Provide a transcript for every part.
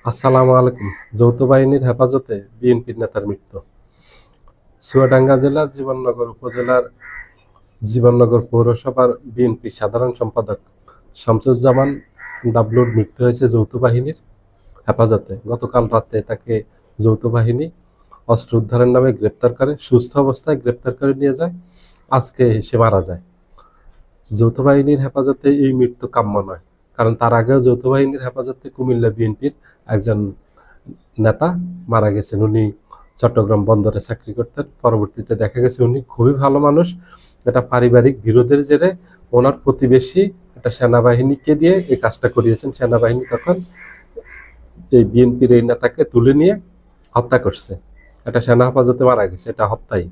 আসসালামু আলাইকুম। যৌথ বাহিনীর হেফাজতে বিএনপির নেতার মৃত্যু। চুয়াডাঙ্গা জেলার জীবননগর উপজেলার জীবননগর পৌরসভার বিএনপি সাধারণ সম্পাদক শামসুজ্জামান ডাবলুর মৃত্যু হয়েছে যৌথ বাহিনীর হেফাজতে। গতকাল রাতে তাকে যৌথ বাহিনী অস্ত্র উদ্ধারের নামে গ্রেপ্তার করে, সুস্থ অবস্থায় গ্রেপ্তার করে নিয়ে যায়। আজকে সে মারা যায়। যৌথ বাহিনীর হেফাজতে এই মৃত্যু কাম্য নয়, কারণ তার আগেও যৌথ বাহিনীর হেফাজতে কুমিল্লা বিএনপির একজন নেতা মারা গেছেন। উনি চট্টগ্রাম বন্দরে চাকরি করতেন। পরবর্তীতে দেখা গেছে উনি খুবই ভালো মানুষ। এটা পারিবারিক বিরোধের জেরে ওনার প্রতিবেশী একটা সেনাবাহিনীকে দিয়ে এই কাজটা করিয়েছেন। সেনাবাহিনী তখন এই বিএনপির এই নেতাকে তুলে নিয়ে হত্যা করছে। এটা সেনা হেফাজতে মারা গেছে, এটা হত্যাই।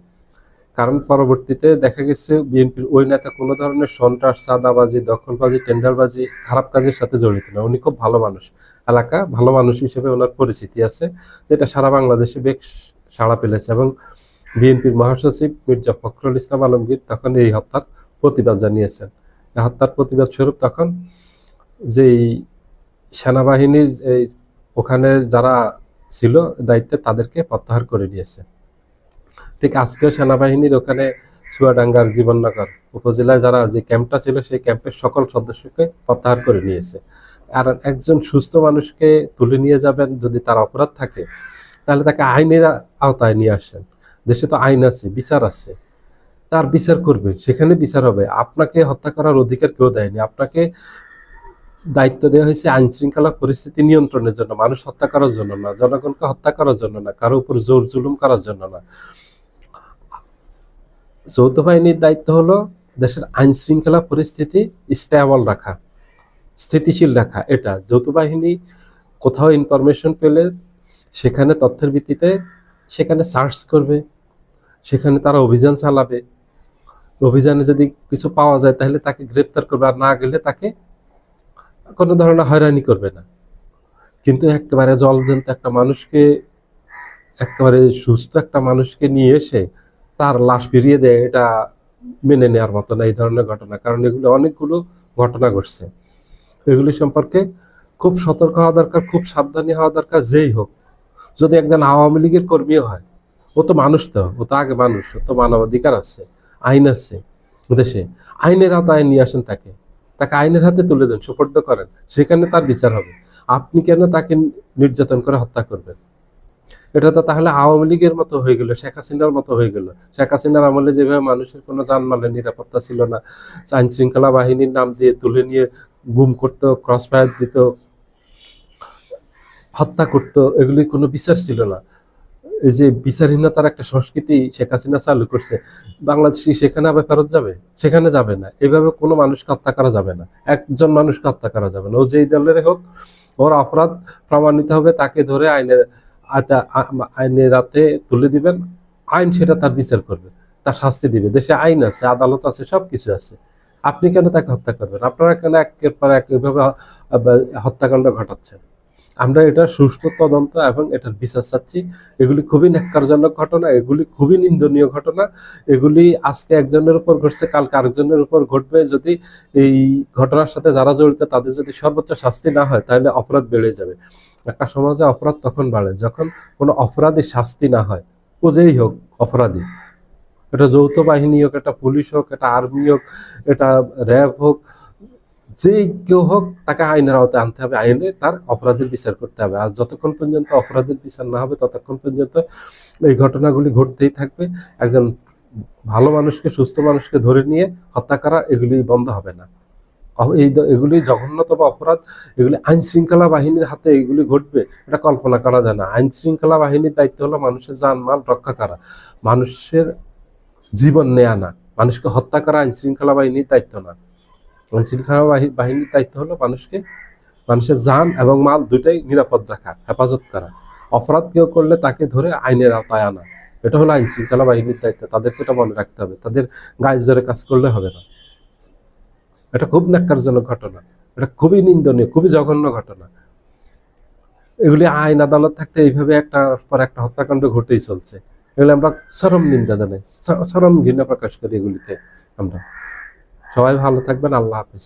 কারণ পরবর্তীতে দেখা গেছে বিএনপির ওই নেতা কোনো ধরনের সন্ত্রাস, চাঁদাবাজি, দখলবাজি, টেন্ডারবাজি, খারাপ কাজের সাথে জড়িত না। উনি খুব ভালো মানুষ, এলাকা ভালো মানুষ হিসেবে ওনার পরিচিতি আছে, যেটা সারা বাংলাদেশে বেশ সাড়া ফেলেছে। এবং বিএনপির মহাসচিব মির্জা ফখরুল ইসলাম আলমগীর তখন এই হত্যার প্রতিবাদ জানিয়েছেন। এই হত্যার প্রতিবাদ স্বরূপ তখন যেই সেনাবাহিনীর এই ওখানে যারা ছিল দায়িত্বে তাদেরকে প্রত্যাহার করে নিয়েছে। ঠিক আজকেও সেনাবাহিনীর ওখানে চুয়াডাঙ্গার জীবননগর উপজেলায় যারা যে ক্যাম্পটা ছিল সেই ক্যাম্পের সকল সদস্যকে প্রত্যাহার করে নিয়েছে। আর একজন সুস্থ মানুষকে তুলে নিয়ে যাবেন, যদি তার অপরাধ থাকে তাহলে তাকে আইনের আওতায় নিয়ে আসেন। দেশে তো আইন আছে, বিচার আছে, তার বিচার করবে, সেখানে বিচার হবে। আপনাকে হত্যা করার অধিকার কেউ দেয়নি। আপনাকে দায়িত্ব দেওয়া হয়েছে আইন শৃঙ্খলা পরিস্থিতি নিয়ন্ত্রণের জন্য, মানুষ হত্যা করার জন্য না, জনগণকে হত্যা করার জন্য না, কারো উপর জোর জুলুম করার জন্য না। যৌথ বাহিনীর দায়িত্ব হলো দেশের আইন শৃঙ্খলা পরিস্থিতি স্টেবল রাখা, স্থিতিশীল রাখা। এটা যৌথ বাহিনী কোথাও ইনফরমেশন পেলে সেখানে তথ্যের ভিত্তিতে সেখানে সার্চ করবে, সেখানে তারা অভিযান চালাবে। অভিযানে যদি কিছু পাওয়া যায় তাহলে তাকে গ্রেপ্তার করবে, আর না গেলে তাকে কোনো ধরনের হয়রানি করবে না। কিন্তু একেবারে জলজ্যান্ত একটা মানুষকে, একেবারে সুস্থ একটা মানুষকে নিয়ে এসে তার লাশ ফিরিয়ে দেয়, এটা মেনে নেওয়ার মতো না এই ধরনের ঘটনা। কারণ এগুলো অনেকগুলো ঘটনা ঘটছে। এগুলি সম্পর্কে খুব সতর্ক হওয়া দরকার, খুব সাবধানী হওয়া দরকার। যেই হোক, যদি একজন আওয়ামী লীগের কর্মীও হয়, ও তো মানুষ, তো ও তো আগে মানুষ, ও তো মানবাধিকার আছে, আইন আছে দেশে। আইনের আওতায় নিয়ে আসেন তাকে, তাকে আইনের হাতে তুলে দেন, সুপর্দ করেন, সেখানে তার বিচার হবে। আপনি কেন তাকে নির্যাতন করে হত্যা করবেন? এটা তো তাহলে আওয়ামী লীগের মতো হয়ে গেল, শেখ হাসিনার মতো হয়ে গেল। শেখ হাসিনার আমলে যেভাবে মানুষের কোনো জানমালের নিরাপত্তা ছিল না, আইন শৃঙ্খলা বাহিনীর নাম দিয়ে তুলে নিয়ে গুম করতো, ক্রস ফায়ার দিত, হত্যা করতো, এগুলির কোনো বিচার ছিল না। এই যে বিচারহীনতার একটা সংস্কৃতি শেখ হাসিনা চালু করছে, বাংলাদেশি সেখানে আবার ফেরত যাবে? সেখানে যাবে না। এভাবে কোনো মানুষকে হত্যা করা যাবে না, একজন মানুষকে হত্যা করা যাবে না। ও যেই দলের হোক, ওর অপরাধ প্রমাণিত হবে, তাকে ধরে আইনের হাতে তুলে দিবেন। আইন সেটা তার বিচার করবে, তার শাস্তি দিবে। দেশে আইন আছে, আদালত আছে, সব কিছু আছে। আপনি কেন তাকে হত্যা করবেন? আপনারা কেন একের পর এক এভাবে হত্যাকাণ্ড ঘটাচ্ছেন? আমরা এটা সুষ্ঠু তদন্ত এবং এটার বিচার চাচ্ছি। এগুলি খুবই ন্যাক্কারজনক ঘটনা, এগুলি খুবই নিন্দনীয় ঘটনা। এগুলি আজকে একজনের উপর ঘটছে, কালকে আরেকজনের উপর ঘটবে। যদি এই ঘটনার সাথে যারা জড়িত তাদের যদি সর্বোচ্চ শাস্তি না হয়, তাহলে অপরাধ বেড়ে যাবে। একটা সমাজে অপরাধ তখন বাড়ে যখন কোনো অপরাধীর শাস্তি না হয়। ও যেই হোক অপরাধী, এটা যৌথ বাহিনী হোক, এটা পুলিশ হোক, এটা আর্মি হোক, এটা র্যাব হোক, যে কেউ হোক, তাকে আইনের আওতায় আনতে হবে। আইনে তার অপরাধের বিচার করতে হবে। আর যতক্ষণ পর্যন্ত অপরাধের বিচার না হবে, ততক্ষণ পর্যন্ত এই ঘটনাগুলি ঘটতেই থাকবে। একজন ভালো মানুষকে, সুস্থ মানুষকে ধরে নিয়ে হত্যা করা, এগুলি বন্ধ হবে না। এগুলি জঘন্যতম অপরাধ। এগুলি আইন শৃঙ্খলা বাহিনীর হাতে এগুলি ঘটবে, এটা কল্পনা করা যায় না। আইন শৃঙ্খলা বাহিনীর দায়িত্ব হলো মানুষের জানমাল রক্ষা করা, মানুষের জীবন নেয়া না। মানুষকে হত্যা করা আইন শৃঙ্খলা বাহিনীর দায়িত্ব না। আইন শৃঙ্খলা বাহিনীর দায়িত্ব হলো মানুষের জান এবং মাল দুইটাই নিরাপদ রাখা, হেফাজত করা। অপরাধ কেউ করলে তাকে ধরে আইনের আওতায় আনা, এটা হলো আইন শৃঙ্খলা বাহিনীর দায়িত্ব। তাদেরকে এটা মনে রাখতে হবে, তাদের গায়ে জোরে কাজ করলে হবে না। এটা খুব ন্যাক্কারজনক ঘটনা, এটা খুবই নিন্দনীয়, খুবই জঘন্য ঘটনা। এগুলি আইন আদালত থাকতে এইভাবে একটার পর একটা হত্যাকাণ্ড ঘটেই চলছে। এগুলি আমরা চরম নিন্দা জানাই, চরম ঘৃণা প্রকাশ করি এগুলিকে আমরা। সবাই ভালো থাকবেন। আল্লাহ হাফেজ।